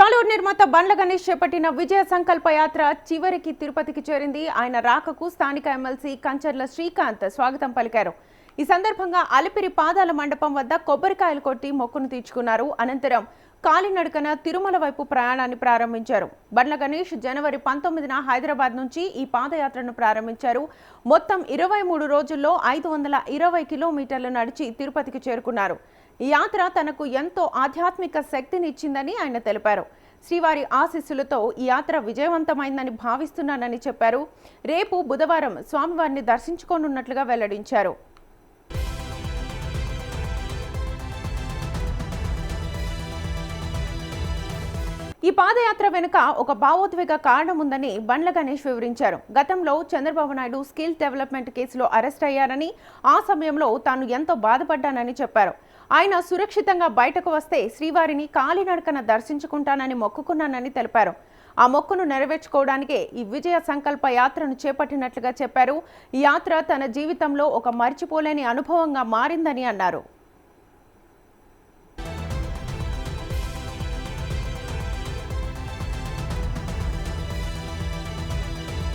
టాలీవుడ్ నిర్మాత బండ్ల గణేష్ చేపట్టిన విజయ సంకల్ప యాత్ర చివరికి తిరుపతికి చేరింది. ఆయన రాకకు స్థానిక ఎమ్మెల్సీ కంచర్ల శ్రీకాంత్ స్వాగతం పలికారు. ఈ సందర్భంగా అలిపిరి పాదాల మండపం వద్ద కొబ్బరికాయలు కొట్టి మొక్కును తీర్చుకున్నారు. అనంతరం కాలినడకన తిరుమల వైపు ప్రయాణాన్ని ప్రారంభించారు. బండ్ల గణేష్ జనవరి 19న హైదరాబాద్ నుంచి ఈ పాదయాత్రను ప్రారంభించారు. మొత్తం 23 రోజుల్లో 520 కిలోమీటర్లు నడిచి తిరుపతికి చేరుకున్నారు. ఈ యాత్ర తనకు ఎంతో ఆధ్యాత్మిక శక్తిని ఇచ్చిందని ఆయన తెలిపారు. శ్రీవారి ఆశీస్సులతో ఈ యాత్ర విజయవంతమైందని భావిస్తున్నానని చెప్పారు. రేపు బుధవారం స్వామివారిని దర్శించుకోనున్నట్లుగా వెల్లడించారు. ఈ పాదయాత్ర వెనుక ఒక భావోద్వేగ కారణం ఉందని బండ్ల గణేష్ వివరించారు. గతంలో చంద్రబాబు నాయుడు స్కిల్ డెవలప్మెంట్ కేసులో అరెస్ట్ అయ్యారని, ఆ సమయంలో తాను ఎంతో బాధపడ్డానని చెప్పారు. ఆయన సురక్షితంగా బయటకు వస్తే శ్రీవారిని కాలినడకన దర్శించుకుంటానని మొక్కుకున్నానని తెలిపారు. ఆ మొక్కును నెరవేర్చుకోవడానికే ఈ విజయ సంకల్ప యాత్రను చేపట్టినట్లుగా చెప్పారు. ఈ యాత్ర తన జీవితంలో ఒక మర్చిపోలేని అనుభవంగా మారిందని అన్నారు.